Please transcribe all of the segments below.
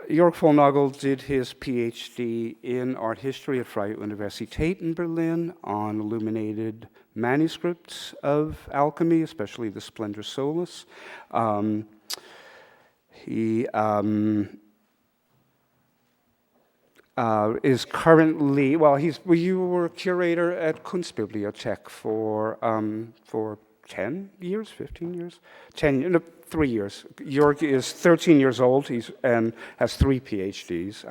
Jörg Völlnagel did his PhD in art history at Freie Universität in Berlin on illuminated manuscripts of alchemy, especially the Splendor Solis. He is currently, you were a curator at Kunstbibliothek for 10 years, 15 years? 3 years. Jörg is 13 years old and has 3 PhDs.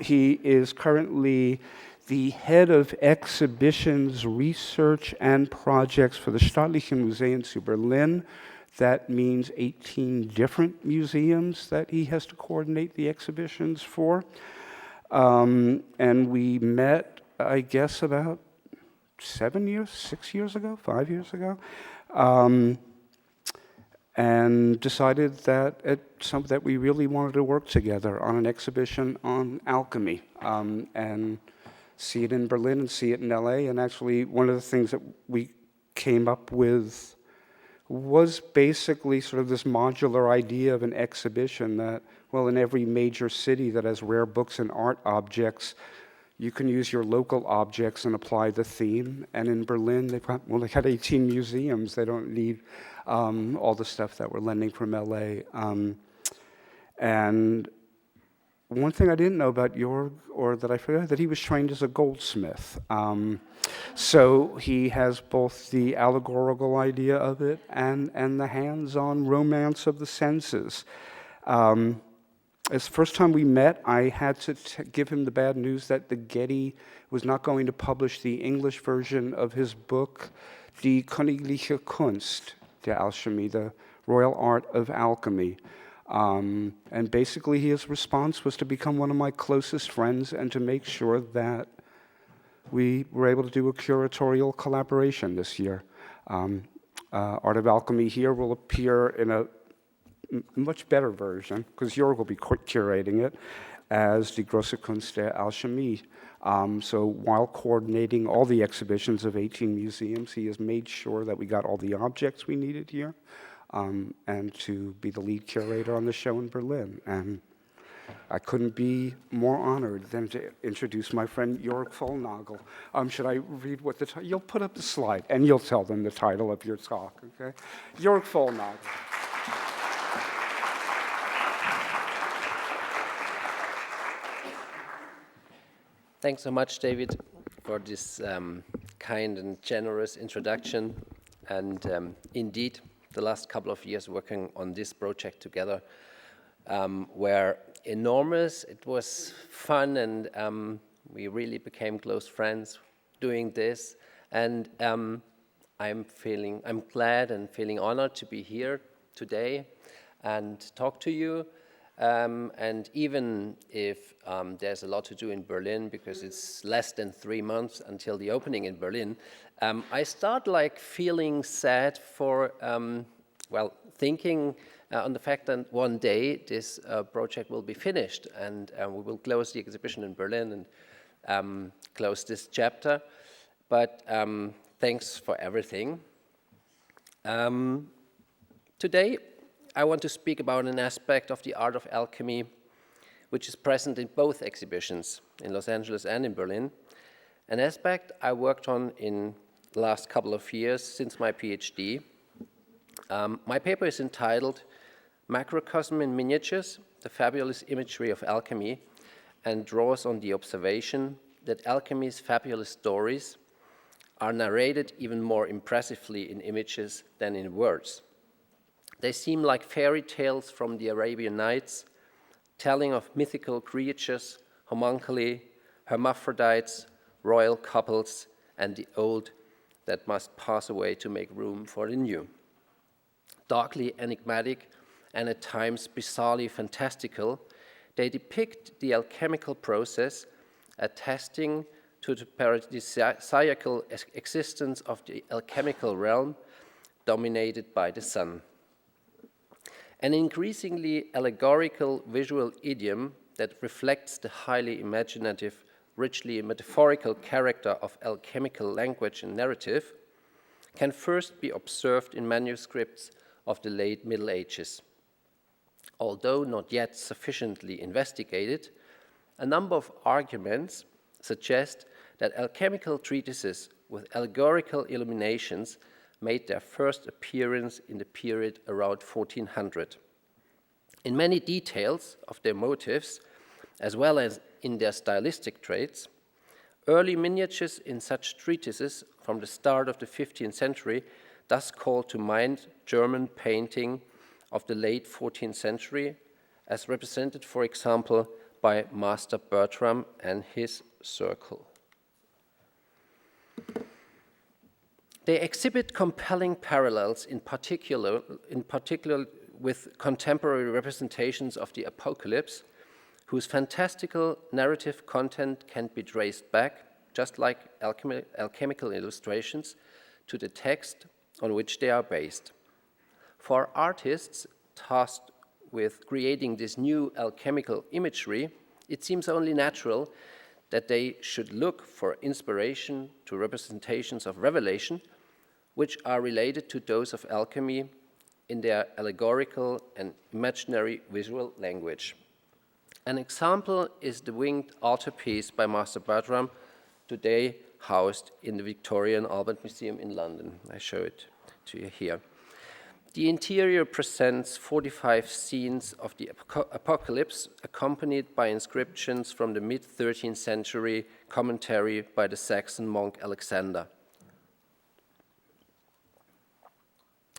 He is currently the head of exhibitions, research, and projects for the Staatliche Museen zu Berlin. That means 18 different museums that he has to coordinate the exhibitions for. And we met, I guess, about 5 years ago, and decided that we really wanted to work together on an exhibition on alchemy, and see it in Berlin and see it in LA. And actually, one of the things that we came up with was basically sort of this modular idea of an exhibition that, well, in every major city that has rare books and art objects, you can use your local objects and apply the theme. And in Berlin, they had 18 museums. They don't need all the stuff that we're lending from LA. And one thing I didn't know about Jörg, or that I forgot, that he was trained as a goldsmith. So he has both the allegorical idea of it and the hands-on romance of the senses. As the first time we met, I had to give him the bad news that the Getty was not going to publish the English version of his book, Die Königliche Kunst der Alchemie, the Royal Art of Alchemy. And basically his response was to become one of my closest friends and to make sure that we were able to do a curatorial collaboration this year. Art of Alchemy here will appear in a much better version, because Jörg will be curating it, as Die Große Kunst der Alchemie. So while coordinating all the exhibitions of 18 museums, he has made sure that we got all the objects we needed here, and to be the lead curator on the show in Berlin. And I couldn't be more honored than to introduce my friend Jörg Völlnagel. Should I read what the title? You'll put up the slide, and you'll tell them the title of your talk, okay? Jörg Völlnagel. Thanks so much, David, for this kind and generous introduction. And indeed, the last couple of years working on this project together were enormous. It was fun, and we really became close friends doing this. And I'm glad and feeling honored to be here today and talk to you. And even if there's a lot to do in Berlin, because it's less than 3 months until the opening in Berlin, I start feeling sad for, thinking on the fact that one day this project will be finished, and we will close the exhibition in Berlin and close this chapter. But thanks for everything. Today, I want to speak about an aspect of the art of alchemy which is present in both exhibitions, in Los Angeles and in Berlin, an aspect I worked on in the last couple of years since my PhD. My paper is entitled Macrocosm in Miniatures, the Fabulous Imagery of Alchemy, and draws on the observation that alchemy's fabulous stories are narrated even more impressively in images than in words. They seem like fairy tales from the Arabian Nights, telling of mythical creatures, homunculi, hermaphrodites, royal couples, and the old that must pass away to make room for the new. Darkly enigmatic and at times bizarrely fantastical, they depict the alchemical process, attesting to the paradisiacal existence of the alchemical realm dominated by the sun. An increasingly allegorical visual idiom that reflects the highly imaginative, richly metaphorical character of alchemical language and narrative can first be observed in manuscripts of the late Middle Ages. although not yet sufficiently investigated, a number of arguments suggest that alchemical treatises with allegorical illuminations made their first appearance in the period around 1400. In many details of their motives, as well as in their stylistic traits, early miniatures in such treatises from the start of the 15th century thus call to mind German painting of the late 14th century, as represented, for example, by Master Bertram and his circle. They exhibit compelling parallels, in particular with contemporary representations of the Apocalypse, whose fantastical narrative content can be traced back, just like alchemical illustrations, to the text on which they are based. For artists tasked with creating this new alchemical imagery, it seems only natural that they should look for inspiration to representations of revelation, which are related to those of alchemy in their allegorical and imaginary visual language. An example is the winged altarpiece by Master Bertram, today housed in the Victorian Albert Museum in London. I show it to you here. The interior presents 45 scenes of the Apocalypse, accompanied by inscriptions from the mid-13th century commentary by the Saxon monk Alexander.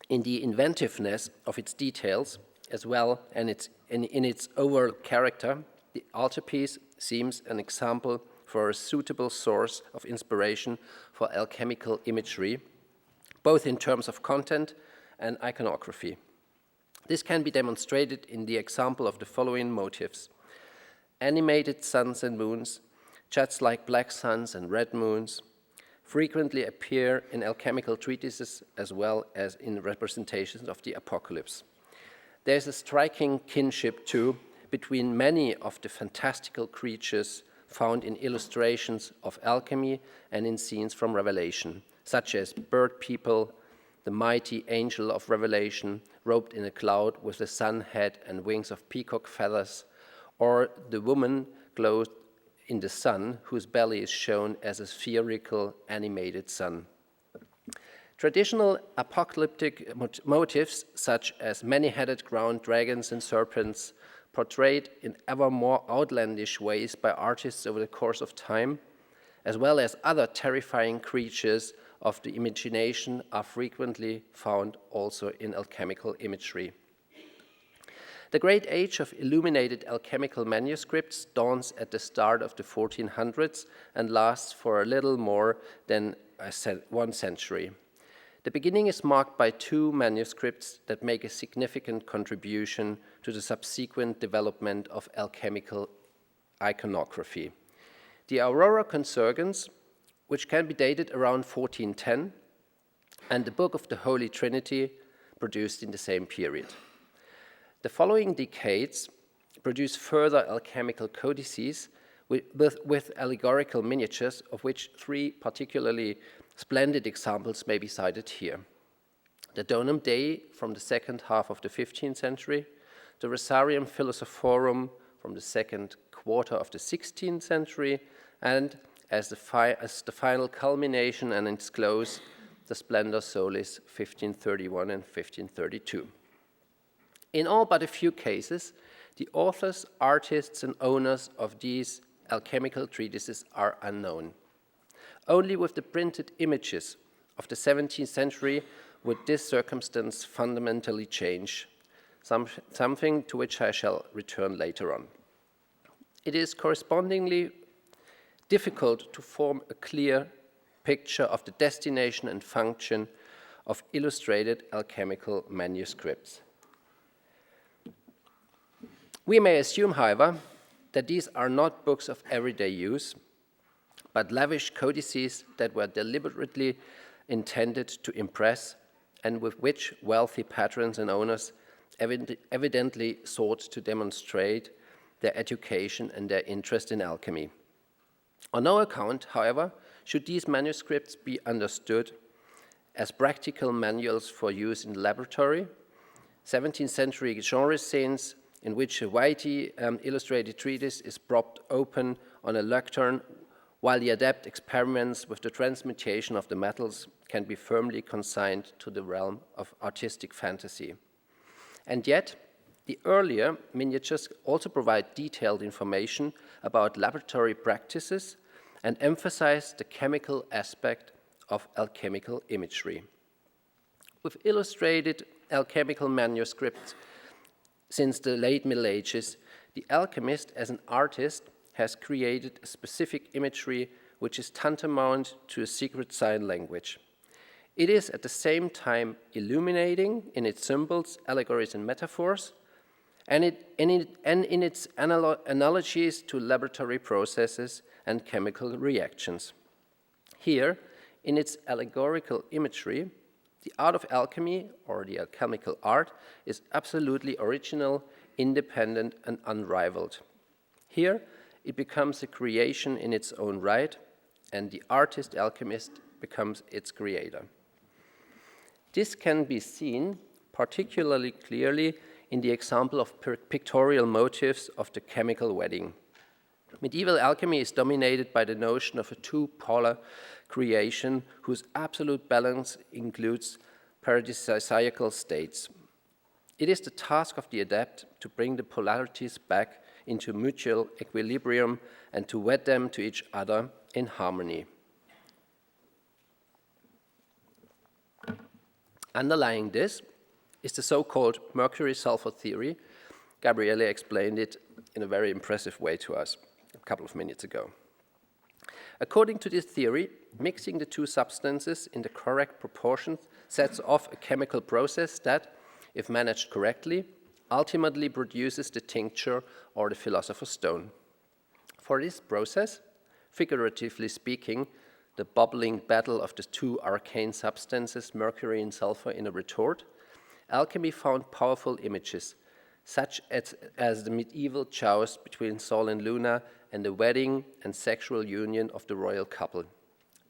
In the inventiveness of its details, as well as in its overall character, the altarpiece seems an example for a suitable source of inspiration for alchemical imagery, both in terms of content and iconography. This can be demonstrated in the example of the following motifs: animated suns and moons, just like black suns and red moons, frequently appear in alchemical treatises as well as in representations of the Apocalypse. There is a striking kinship, too, between many of the fantastical creatures found in illustrations of alchemy and in scenes from Revelation, such as bird people, the mighty angel of Revelation, robed in a cloud with a sun head and wings of peacock feathers, or the woman clothed in the sun, whose belly is shown as a spherical animated sun. Traditional apocalyptic motifs, such as many-headed ground dragons and serpents, portrayed in ever more outlandish ways by artists over the course of time, as well as other terrifying creatures of the imagination, are frequently found also in alchemical imagery. The great age of illuminated alchemical manuscripts dawns at the start of the 1400s and lasts for a little more than 1 century. The beginning is marked by 2 manuscripts that make a significant contribution to the subsequent development of alchemical iconography. The Aurora Consurgens, which can be dated around 1410, and the Book of the Holy Trinity, produced in the same period. The following decades produce further alchemical codices with allegorical miniatures, of which 3 particularly splendid examples may be cited here: the Donum Dei from the second half of the 15th century, the Rosarium Philosophorum from the second quarter of the 16th century, and as the final culmination and its close, the Splendor Solis 1531 and 1532. In all but a few cases, the authors, artists, and owners of these alchemical treatises are unknown. Only with the printed images of the 17th century would this circumstance fundamentally change, something to which I shall return later on. It is correspondingly difficult to form a clear picture of the destination and function of illustrated alchemical manuscripts. We may assume, however, that these are not books of everyday use, but lavish codices that were deliberately intended to impress and with which wealthy patrons and owners evidently sought to demonstrate their education and their interest in alchemy. On no account, however, should these manuscripts be understood as practical manuals for use in the laboratory, 17th century genre scenes in which a whitey illustrated treatise is propped open on a lectern while the adept experiments with the transmutation of the metals can be firmly consigned to the realm of artistic fantasy. And yet, the earlier miniatures also provide detailed information about laboratory practices and emphasize the chemical aspect of alchemical imagery. With illustrated alchemical manuscripts since the late Middle Ages, the alchemist as an artist has created a specific imagery which is tantamount to a secret sign language. It is at the same time illuminating in its symbols, allegories, and metaphors, and in its analogies to laboratory processes and chemical reactions. Here, in its allegorical imagery, the art of alchemy, or the alchemical art, is absolutely original, independent, and unrivaled. Here, it becomes a creation in its own right, and the artist alchemist becomes its creator. This can be seen particularly clearly in the example of pictorial motifs of the chemical wedding. Medieval alchemy is dominated by the notion of a two-polar creation whose absolute balance includes paradisiacal states. It is the task of the adept to bring the polarities back into mutual equilibrium and to wed them to each other in harmony. Underlying this is the so-called mercury-sulfur theory. Gabriele explained it in a very impressive way to us a couple of minutes ago. According to this theory, mixing the two substances in the correct proportions sets off a chemical process that, if managed correctly, ultimately produces the tincture or the philosopher's stone. For this process, figuratively speaking, the bubbling battle of the two arcane substances, mercury and sulfur, in a retort, alchemy found powerful images, such as the medieval joust between Sol and Luna and the wedding and sexual union of the royal couple.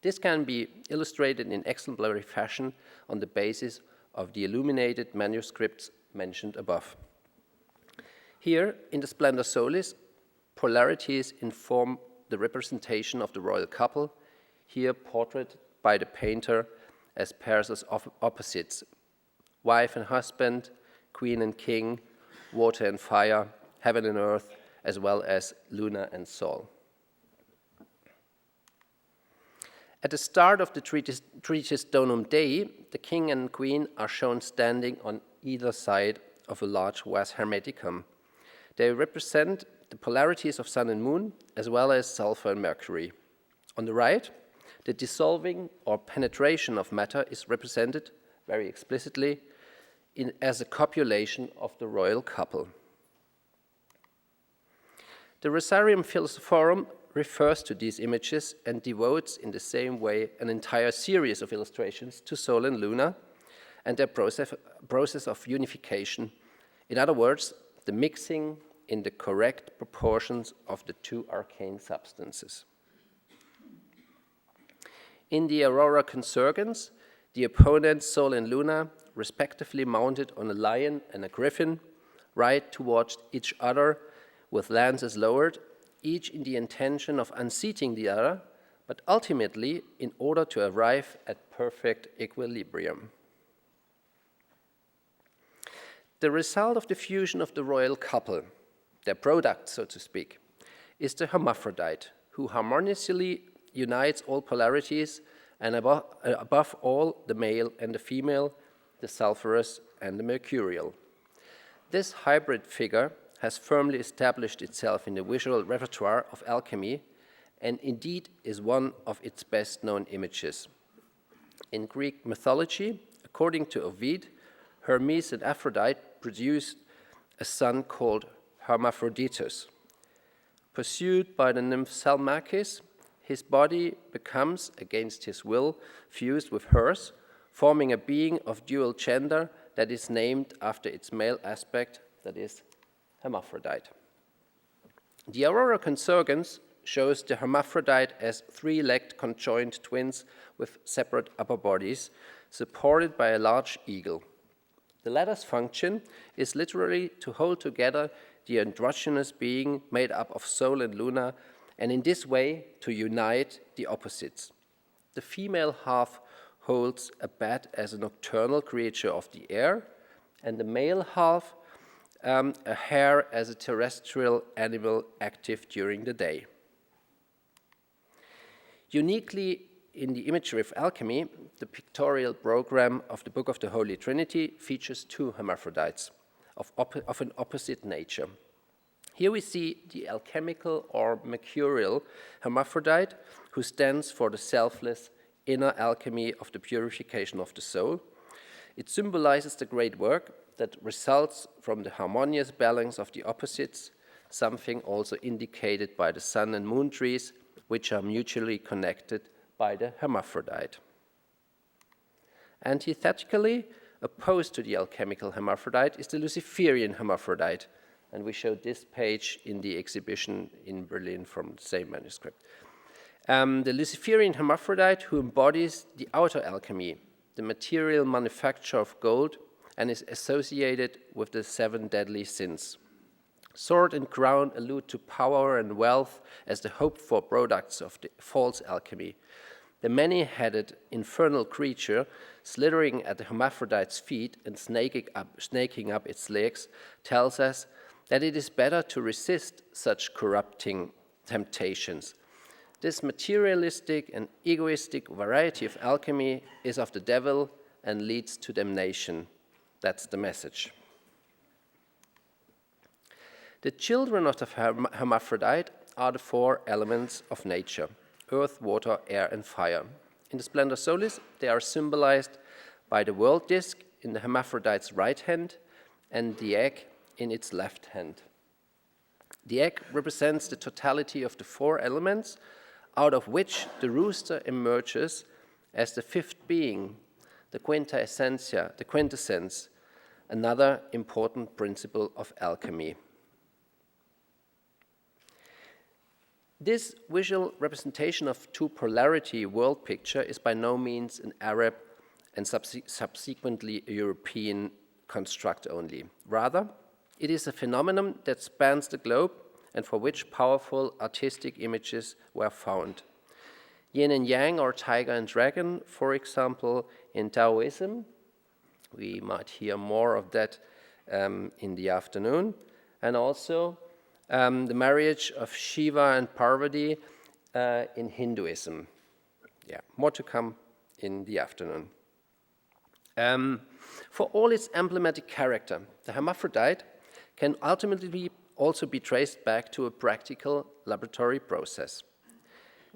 This can be illustrated in exemplary fashion on the basis of the illuminated manuscripts mentioned above. Here, in the Splendor Solis, polarities inform the representation of the royal couple, here portrayed by the painter as pairs of opposites, wife and husband, queen and king, water and fire, heaven and earth, as well as Luna and Sol. At the start of the treatise Donum Dei, the king and queen are shown standing on either side of a large vas hermeticum. They represent the polarities of sun and moon, as well as sulfur and mercury. On the right, the dissolving or penetration of matter is represented very explicitly as a copulation of the royal couple. The Rosarium Philosophorum refers to these images and devotes in the same way an entire series of illustrations to Sol and Luna and their process of unification. In other words, the mixing in the correct proportions of the two arcane substances. In the Aurora Consurgens, the opponents Sol and Luna, respectively mounted on a lion and a griffin, ride towards each other with lances lowered, each in the intention of unseating the other, but ultimately in order to arrive at perfect equilibrium. The result of the fusion of the royal couple, their product, so to speak, is the hermaphrodite, who harmoniously unites all polarities and above all the male and the female, the sulfurous and the mercurial. This hybrid figure has firmly established itself in the visual repertoire of alchemy and indeed is one of its best known images. In Greek mythology, according to Ovid, Hermes and Aphrodite produced a son called Hermaphroditus. Pursued by the nymph Salmacis, his body becomes, against his will, fused with hers, forming a being of dual gender that is named after its male aspect, that is, hermaphrodite. The Aurora Consurgens shows the hermaphrodite as three-legged conjoined twins with separate upper bodies, supported by a large eagle. The latter's function is literally to hold together the androgynous being made up of Sol and Luna, and in this way to unite the opposites. The female half holds a bat as a nocturnal creature of the air, and the male half a hare as a terrestrial animal active during the day. Uniquely in the imagery of alchemy, the pictorial program of the Book of the Holy Trinity features two hermaphrodites of an opposite nature. Here we see the alchemical or mercurial hermaphrodite, who stands for the selfless inner alchemy of the purification of the soul. It symbolizes the great work that results from the harmonious balance of the opposites, something also indicated by the sun and moon trees, which are mutually connected by the hermaphrodite. Antithetically, opposed to the alchemical hermaphrodite is the Luciferian hermaphrodite, and we showed this page in the exhibition in Berlin from the same manuscript. The Luciferian hermaphrodite, who embodies the outer alchemy, the material manufacture of gold, and is associated with the 7 deadly sins. Sword and crown allude to power and wealth as the hoped-for products of the false alchemy. The many-headed infernal creature slithering at the hermaphrodite's feet and snaking up its legs tells us that it is better to resist such corrupting temptations. This materialistic and egoistic variety of alchemy is of the devil and leads to damnation. That's the message. The children of the hermaphrodite are the 4 elements of nature: earth, water, air, and fire. In the Splendor Solis, they are symbolized by the world disk in the hermaphrodite's right hand and the egg in its left hand. The egg represents the totality of the 4 elements, out of which the rooster emerges as the 5th being, the quinta essentia, the quintessence, another important principle of alchemy. This visual representation of 2-polarity world picture is by no means an Arab and subsequently a European construct only. Rather, it is a phenomenon that spans the globe and for which powerful artistic images were found. Yin and Yang, or tiger and dragon, for example, in Taoism. We might hear more of that in the afternoon. And also the marriage of Shiva and Parvati in Hinduism. Yeah, more to come in the afternoon. For all its emblematic character, the hermaphrodite can ultimately also be traced back to a practical laboratory process.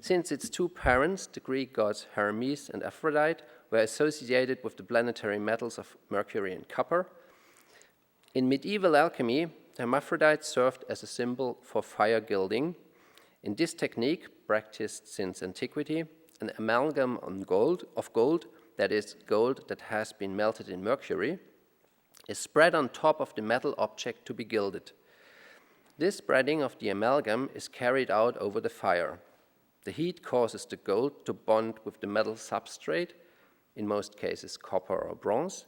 Since its 2 parents, the Greek gods Hermes and Aphrodite, were associated with the planetary metals of Mercury and copper, in medieval alchemy, the hermaphrodite served as a symbol for fire gilding. In this technique, practiced since antiquity, an amalgam of gold, that is, gold that has been melted in mercury, is spread on top of the metal object to be gilded. This spreading of the amalgam is carried out over the fire. The heat causes the gold to bond with the metal substrate, in most cases copper or bronze,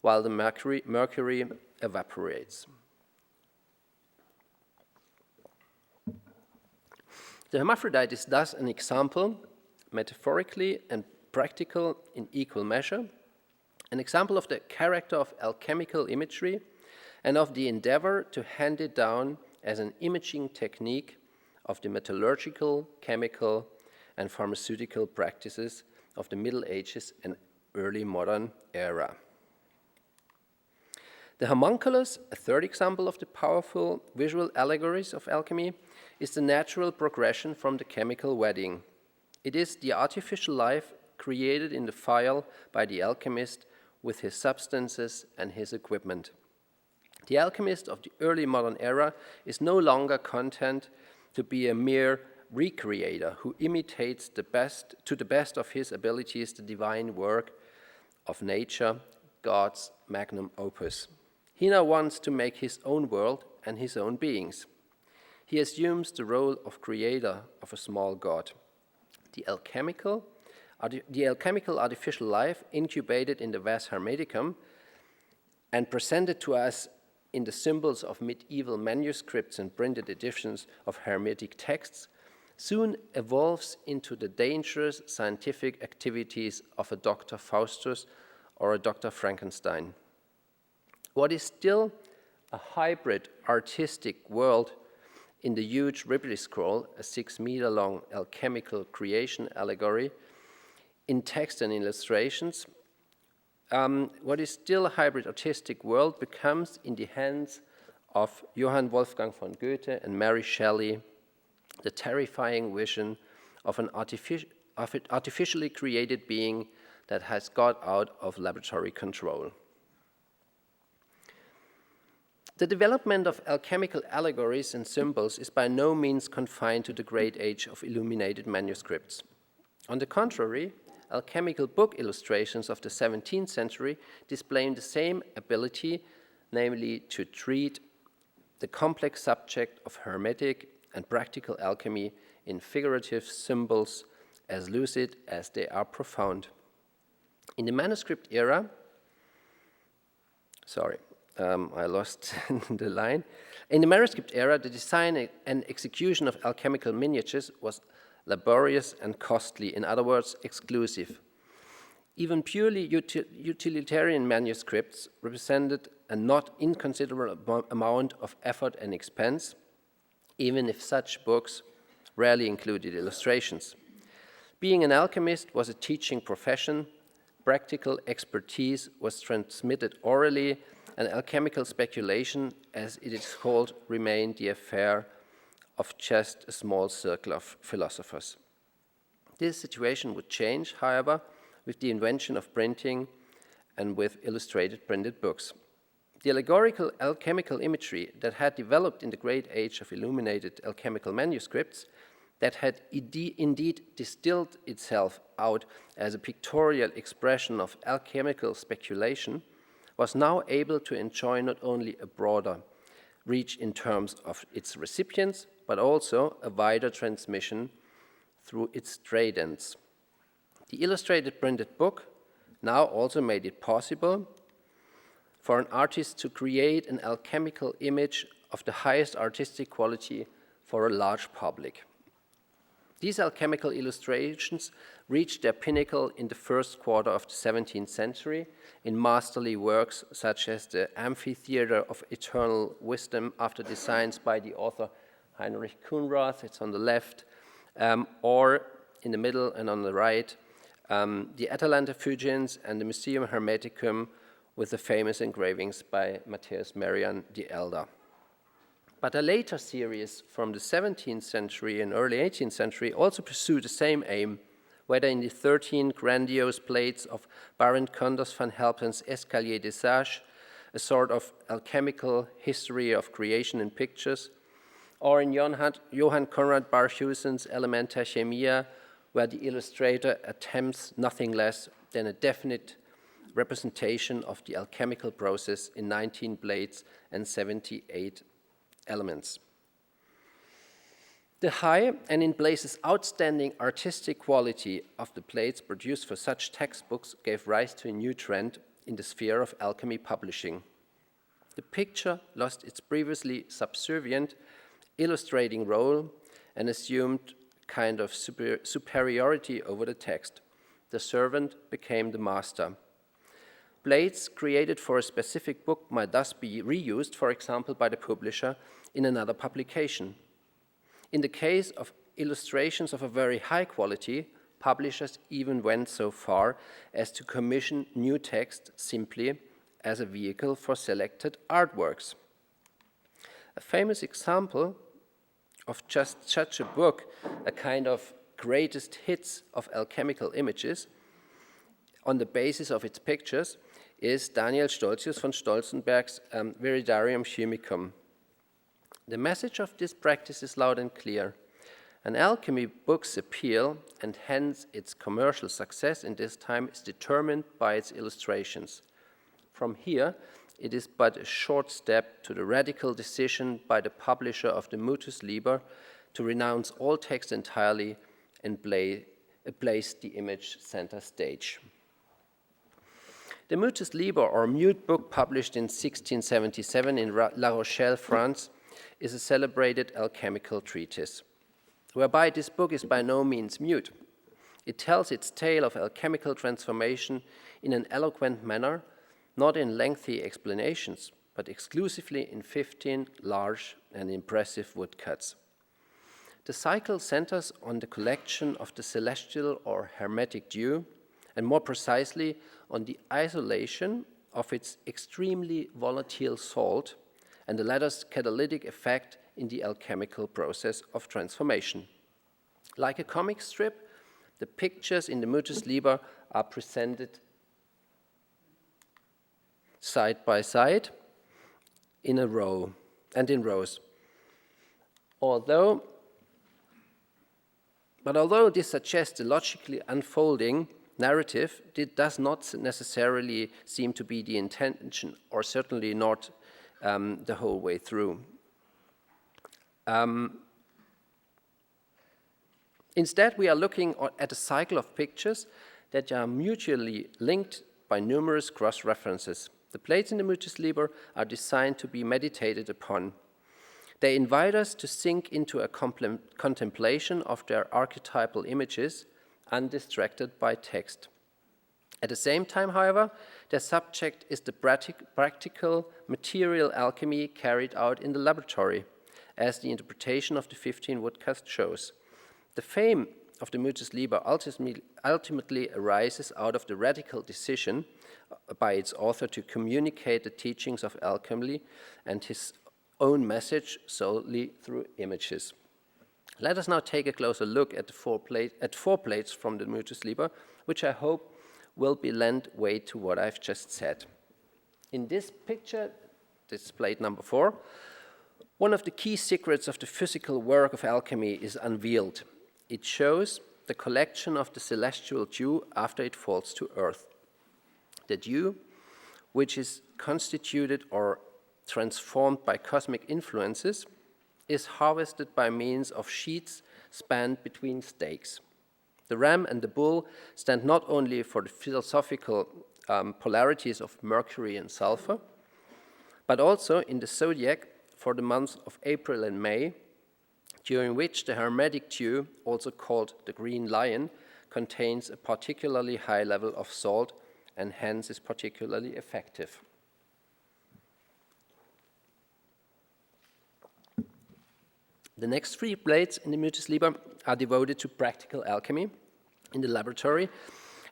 while the mercury evaporates. The hermaphrodite is thus an example, metaphorically and practical in equal measure, an example of the character of alchemical imagery and of the endeavor to hand it down as an imaging technique of the metallurgical, chemical, and pharmaceutical practices of the Middle Ages and early modern era. The Homunculus, a third example of the powerful visual allegories of alchemy, is the natural progression from the chemical wedding. It is the artificial life created in the phial by the alchemist with his substances and his equipment. The alchemist of the early modern era is no longer content to be a mere recreator who imitates to the best of his abilities the divine work of nature, God's magnum opus. He now wants to make his own world and his own beings. He assumes the role of creator of a small god. The alchemical artificial life incubated in the vas hermeticum and presented to us in the symbols of medieval manuscripts and printed editions of hermetic texts, soon evolves into the dangerous scientific activities of a Dr. Faustus or a Dr. Frankenstein. What is still a hybrid artistic world in the huge Ripley scroll, a 6-meter-long alchemical creation allegory, in text and illustrations, what is still a hybrid artistic world becomes, in the hands of Johann Wolfgang von Goethe and Mary Shelley, the terrifying vision of an artificially created being that has got out of laboratory control. The development of alchemical allegories and symbols is by no means confined to the great age of illuminated manuscripts. On the contrary, alchemical book illustrations of the 17th century display the same ability, namely to treat the complex subject of hermetic and practical alchemy in figurative symbols as lucid as they are profound. In the manuscript era, I lost the line. In the manuscript era, the design and execution of alchemical miniatures was laborious and costly, in other words, exclusive. Even purely utilitarian manuscripts represented a not inconsiderable amount of effort and expense, even if such books rarely included illustrations. Being an alchemist was a teaching profession, practical expertise was transmitted orally, and alchemical speculation, as it is called, remained the affair of just a small circle of philosophers. This situation would change, however, with the invention of printing and with illustrated printed books. The allegorical alchemical imagery that had developed in the great age of illuminated alchemical manuscripts, that had indeed distilled itself out as a pictorial expression of alchemical speculation, was now able to enjoy not only a broader reach in terms of its recipients, but also a wider transmission through its tradents. The illustrated printed book now also made it possible for an artist to create an alchemical image of the highest artistic quality for a large public. These alchemical illustrations reached their pinnacle in the first quarter of the 17th century in masterly works such as the Amphitheater of Eternal Wisdom, after designs by the author Heinrich Kunrath, it's on the left, or in the middle and on the right, the Atalanta Fugiens and the Museum Hermeticum with the famous engravings by Matthias Merian the Elder. But a later series from the 17th century and early 18th century also pursued the same aim, whether in the 13 grandiose plates of Baron Condos van Helpen's Escalier des Sages, a sort of alchemical history of creation in pictures, or in Johann Conrad Barthusen's Elementa Chemia, where the illustrator attempts nothing less than a definite representation of the alchemical process in 19 plates and 78 elements. The high and in places outstanding artistic quality of the plates produced for such textbooks gave rise to a new trend in the sphere of alchemy publishing. The picture lost its previously subservient illustrating role and assumed kind of superiority over the text. The servant became the master. Plates created for a specific book might thus be reused, for example, by the publisher in another publication. In the case of illustrations of a very high quality, publishers even went so far as to commission new text simply as a vehicle for selected artworks. A famous example of just such a book, a kind of greatest hits of alchemical images on the basis of its pictures, is Daniel Stolzius von Stolzenberg's Viridarium Chemicum. The message of this practice is loud and clear. An alchemy book's appeal, and hence its commercial success in this time, is determined by its illustrations. From here, it is but a short step to the radical decision by the publisher of the Mutus Liber to renounce all text entirely and place the image center stage. The Mutus Liber, or Mute book, published in 1677 in La Rochelle, France, is a celebrated alchemical treatise, whereby this book is by no means mute. It tells its tale of alchemical transformation in an eloquent manner, not in lengthy explanations, but exclusively in 15 large and impressive woodcuts. The cycle centers on the collection of the celestial or hermetic dew, and more precisely on the isolation of its extremely volatile salt and the latter's catalytic effect in the alchemical process of transformation. Like a comic strip, the pictures in the Mutus Liber are presented side by side in a row and in rows. Although this suggests a logically unfolding narrative, it does not necessarily seem to be the intention, or certainly not the whole way through. Instead, we are looking at a cycle of pictures that are mutually linked by numerous cross-references. The plates in the Mutus Liber are designed to be meditated upon. They invite us to sink into a contemplation of their archetypal images, undistracted by text. At the same time, however, their subject is the practical material alchemy carried out in the laboratory, as the interpretation of the 15 woodcuts shows. The fame of the Mutus Liber ultimately arises out of the radical decision by its author to communicate the teachings of alchemy and his own message solely through images. Let us now take a closer look at four plates from the Mutus Liber, which I hope will be lend weight to what I've just said. In this picture, this plate number 4, one of the key secrets of the physical work of alchemy is unveiled. It shows the collection of the celestial dew after it falls to earth. The dew, which is constituted or transformed by cosmic influences, is harvested by means of sheets spanned between stakes. The ram and the bull stand not only for the philosophical polarities of Mercury and sulfur, but also in the zodiac for the months of April and May, during which the hermetic dew, also called the green lion, contains a particularly high level of salt and hence is particularly effective. The next 3 plates in the Mutus Liber are devoted to practical alchemy in the laboratory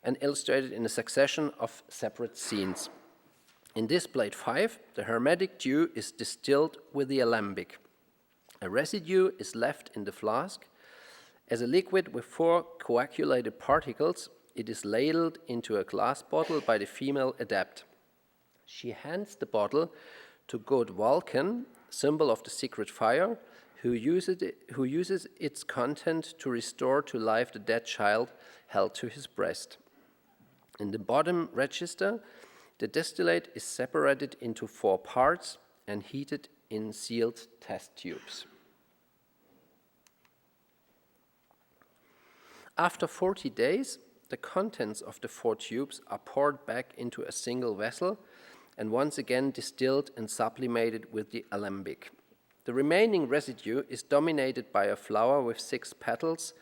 and illustrated in a succession of separate scenes. In this plate 5, the hermetic dew is distilled with the alembic. A residue is left in the flask. As a liquid with 4 coagulated particles, it is ladled into a glass bottle by the female adept. She hands the bottle to god Vulcan, symbol of the secret fire, who uses its content to restore to life the dead child held to his breast. In the bottom register, the distillate is separated into 4 parts and heated in sealed test tubes. After 40 days, the contents of the 4 tubes are poured back into a single vessel and once again distilled and sublimated with the alembic. The remaining residue is dominated by a flower with 6 petals,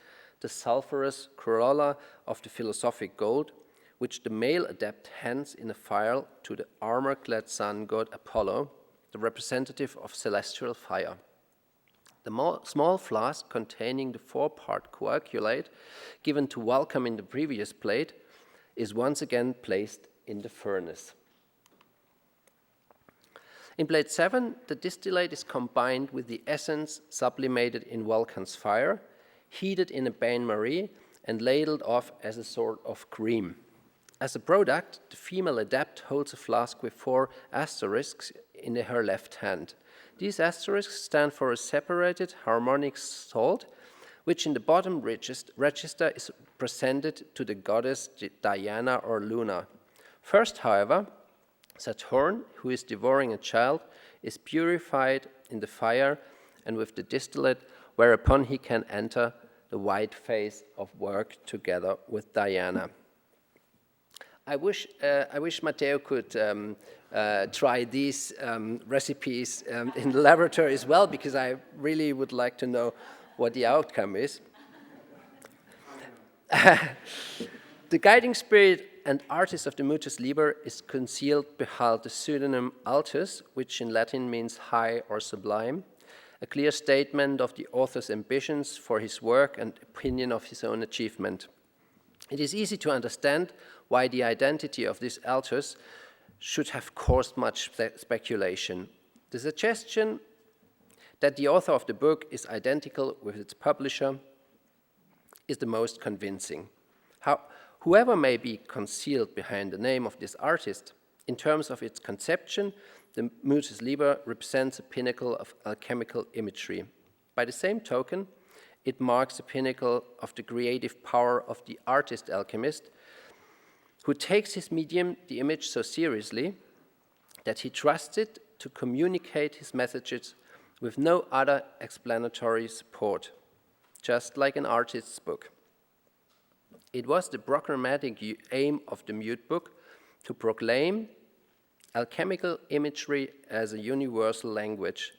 the sulphurous corolla of the philosophic gold, which the male adept hands in a phial to the armor-clad sun god Apollo, the representative of celestial fire. The small flask containing the 4-part coagulate, given to Vulcan in the previous plate, is once again placed in the furnace. In plate 7, the distillate is combined with the essence sublimated in Vulcan's fire, heated in a bain-marie, and ladled off as a sort of cream. As a product, the female adept holds a flask with 4 asterisks in her left hand. These asterisks stand for a separated harmonic salt, which in the bottom register is presented to the goddess Diana or Luna. First, however, Saturn, who is devouring a child, is purified in the fire and with the distillate, whereupon he can enter the white phase of work together with Diana. I wish Matteo could try these recipes in the laboratory as well, because I really would like to know what the outcome is. The guiding spirit and artist of the Mutus Liber is concealed behind the pseudonym Altus, which in Latin means high or sublime, a clear statement of the author's ambitions for his work and opinion of his own achievement. It is easy to understand why the identity of this Altus should have caused much speculation. The suggestion that the author of the book is identical with its publisher is the most convincing. Whoever may be concealed behind the name of this artist, in terms of its conception, the Mutus Liber represents a pinnacle of alchemical imagery. By the same token, it marks the pinnacle of the creative power of the artist alchemist, who takes his medium, the image, so seriously that he trusts it to communicate his messages with no other explanatory support, just like an artist's book. It was the programmatic aim of the Mute Book to proclaim alchemical imagery as a universal language,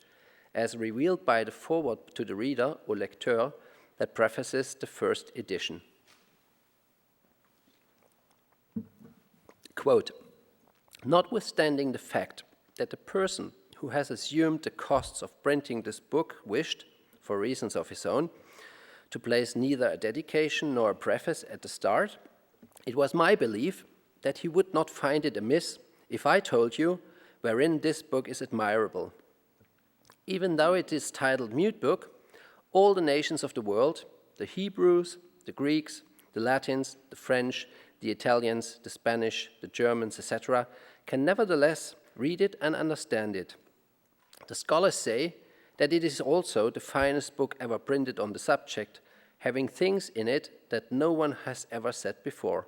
as revealed by the foreword to the reader or lecteur that prefaces the first edition. Quote, notwithstanding the fact that the person who has assumed the costs of printing this book wished, for reasons of his own, to place neither a dedication nor a preface at the start, it was my belief that he would not find it amiss if I told you wherein this book is admirable. Even though it is titled Mute Book, all the nations of the world, the Hebrews, the Greeks, the Latins, the French, the Italians, the Spanish, the Germans, etc., can nevertheless read it and understand it. The scholars say that it is also the finest book ever printed on the subject, having things in it that no one has ever said before.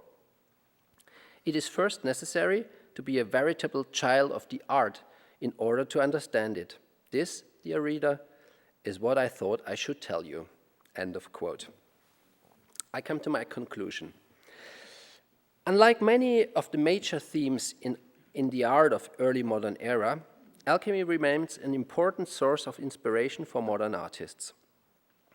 It is first necessary to be a veritable child of the art in order to understand it. This, dear reader, is what I thought I should tell you. End of quote. I come to my conclusion. Unlike many of the major themes in the art of early modern era, alchemy remains an important source of inspiration for modern artists.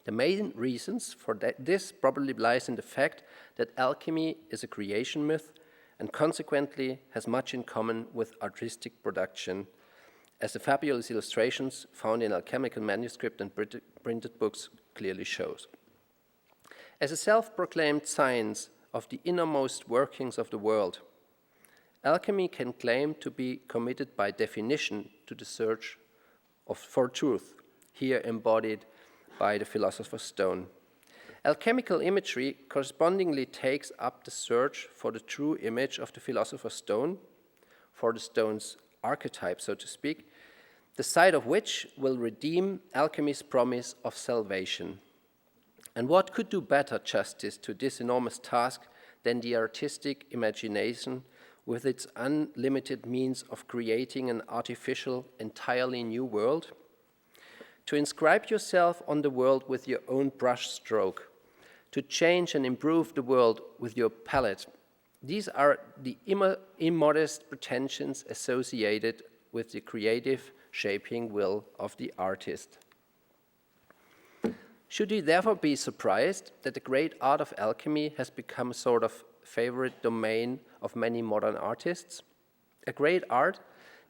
The main reasons for this probably lies in the fact that alchemy is a creation myth and consequently has much in common with artistic production, as the fabulous illustrations found in alchemical manuscript and printed books clearly shows. As a self-proclaimed science of the innermost workings of the world, alchemy can claim to be committed by definition to the search for truth, here embodied by the philosopher's stone. Alchemical imagery correspondingly takes up the search for the true image of the philosopher's stone, for the stone's archetype, so to speak, the sight of which will redeem alchemy's promise of salvation. And what could do better justice to this enormous task than the artistic imagination with its unlimited means of creating an artificial, entirely new world? To inscribe yourself on the world with your own brush stroke, to change and improve the world with your palette. These are the immodest pretensions associated with the creative shaping will of the artist. Should we therefore be surprised that the great art of alchemy has become a sort of favorite domain of many modern artists? A great art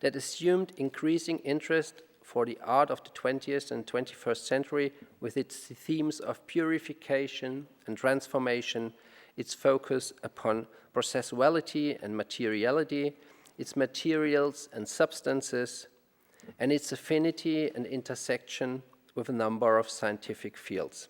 that assumed increasing interest for the art of the 20th and 21st century with its themes of purification and transformation, its focus upon processuality and materiality, its materials and substances, and its affinity and intersection with a number of scientific fields.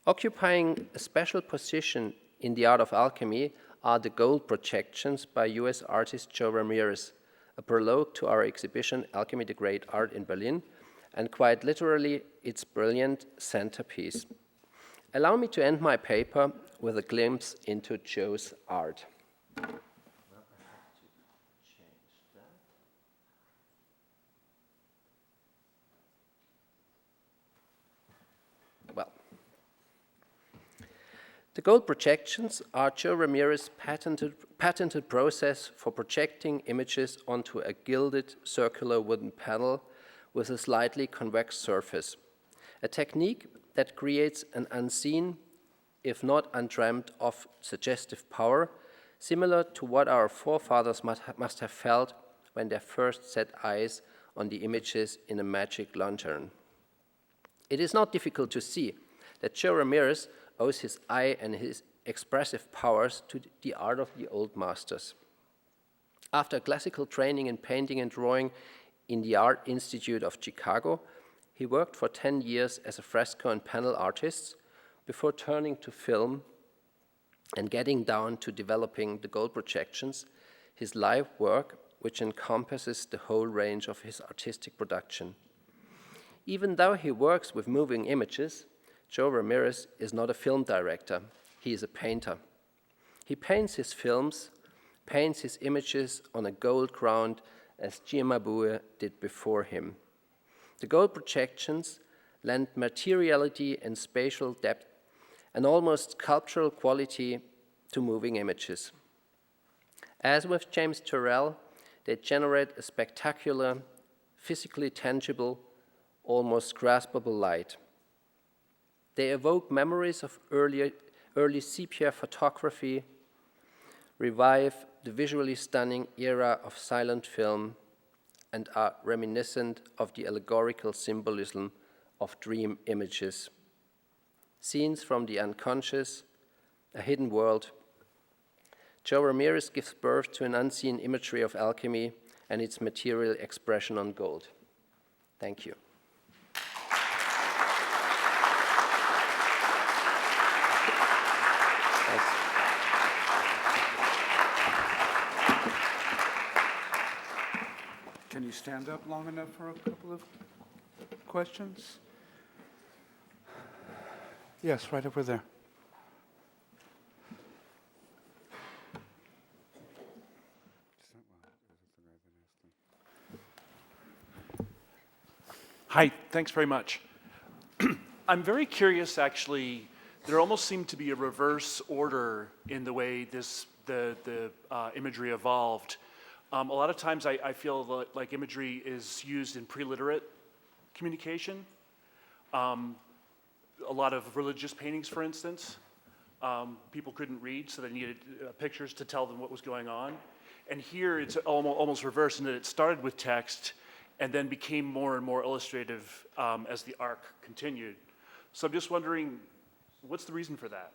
Occupying a special position in the art of alchemy are the gold projections by US artist Joe Ramirez, a prologue to our exhibition Alchemy the Great Art in Berlin, and quite literally its brilliant centerpiece. Allow me to end my paper with a glimpse into Joe's art. The gold projections are Jörg Ramirez's patented process for projecting images onto a gilded circular wooden panel with a slightly convex surface, a technique that creates an unseen, if not undreamt of, suggestive power, similar to what our forefathers must have felt when they first set eyes on the images in a magic lantern. It is not difficult to see that Jörg Ramirez owes his eye and his expressive powers to the art of the old masters. After classical training in painting and drawing in the Art Institute of Chicago, he worked for 10 years as a fresco and panel artist before turning to film and getting down to developing the gold projections, his life work, which encompasses the whole range of his artistic production. Even though he works with moving images, Jörg Ramirez is not a film director, he is a painter. He paints his films, paints his images on a gold ground as Cimabue did before him. The gold projections lend materiality and spatial depth, an almost sculptural quality to moving images. As with James Turrell, they generate a spectacular, physically tangible, almost graspable light. They evoke memories of early sepia photography, revive the visually stunning era of silent film, and are reminiscent of the allegorical symbolism of dream images. Scenes from the unconscious, a hidden world. Jörg Ramirez gives birth to an unseen imagery of alchemy and its material expression on gold. Thank you. Can you stand up long enough for a couple of questions? Yes, right over there. Hi, thanks very much. I'm very curious, actually. There almost seemed to be a reverse order in the way the imagery evolved. A lot of times I feel like imagery is used in pre-literate communication. A lot of religious paintings, for instance. People couldn't read, so they needed pictures to tell them what was going on. And here it's almost reversed in that it started with text and then became more and more illustrative as the arc continued. So I'm just wondering, what's the reason for that?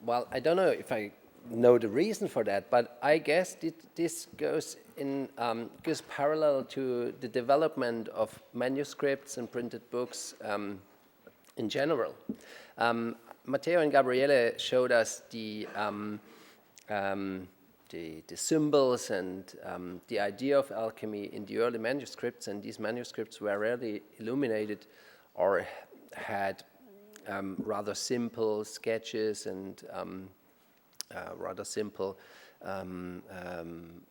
Well, I don't know if I know the reason for that, but I guess this goes parallel to the development of manuscripts and printed books in general. Matteo and Gabriele showed us the symbols and the idea of alchemy in the early manuscripts, and these manuscripts were rarely illuminated or had rather simple sketches and rather simple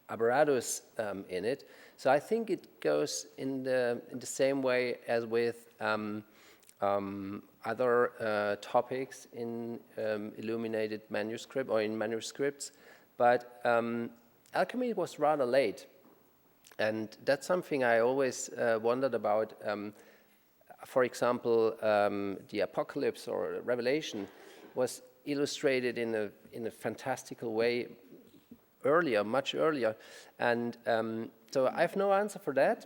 apparatus in it. So I think it goes in the same way as with other topics in illuminated manuscript or in manuscripts. But alchemy was rather late, and that's something I always wondered about. For example, the Apocalypse or Revelation was illustrated in a fantastical way earlier, much earlier, and so I have no answer for that.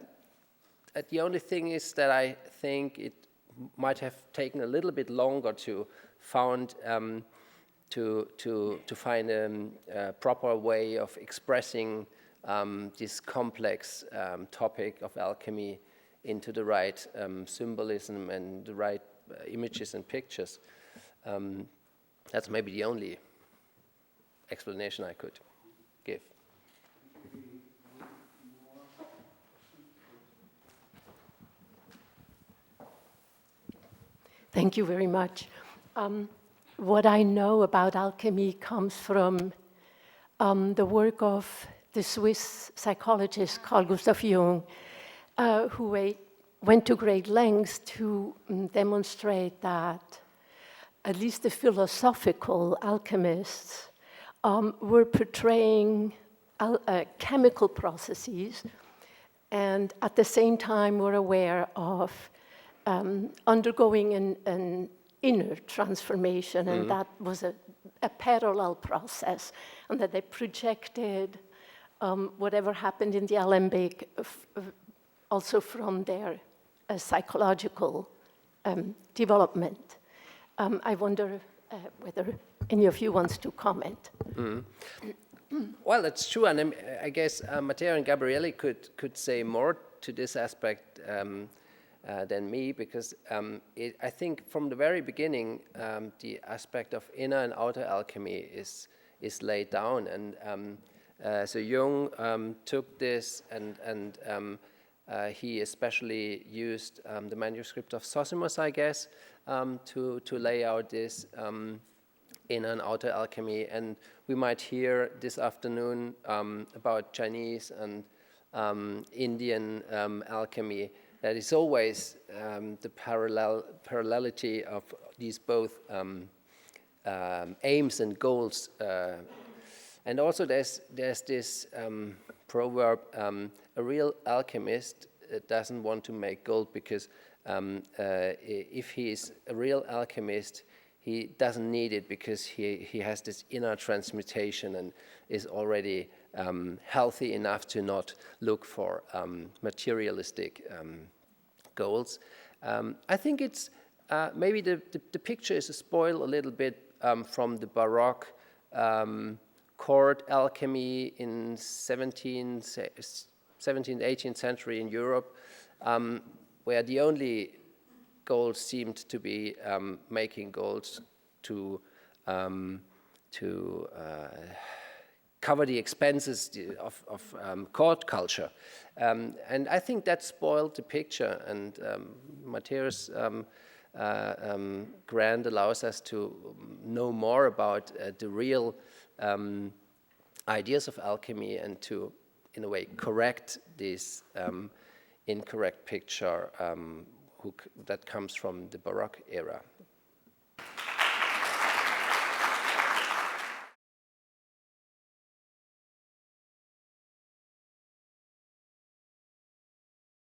The only thing is that I think it might have taken a little bit longer to find a proper way of expressing this complex topic of alchemy into the right symbolism and the right images and pictures. That's maybe the only explanation I could give. Thank you very much. What I know about alchemy comes from the work of the Swiss psychologist Carl Gustav Jung, who went to great lengths to demonstrate that at least the philosophical alchemists, were portraying chemical processes, and at the same time were aware of undergoing an inner transformation, and that was a parallel process, and that they projected whatever happened in the alembic also from their psychological development. I wonder whether any of you wants to comment. Well, that's true, and I guess Matteo and Gabriele could say more to this aspect than me, because I think from the very beginning the aspect of inner and outer alchemy is laid down, and so Jung took this and he especially used the manuscript of Zosimus, I guess, to lay out this inner and outer alchemy. And we might hear this afternoon about Chinese and Indian alchemy. That is always the parallelity of these both aims and goals. And also there's this proverb, a real alchemist doesn't want to make gold, because if he is a real alchemist, he doesn't need it, because he has this inner transmutation and is already healthy enough to not look for materialistic goals. I think it's maybe the picture is spoiled a little bit from the Baroque court alchemy in 17th, 18th century in Europe, where the only goal seemed to be making golds to cover the expenses of court culture. And I think that spoiled the picture, and Matteo's grant allows us to know more about the real ideas of alchemy, and to, in a way, correct this incorrect picture that comes from the Baroque era.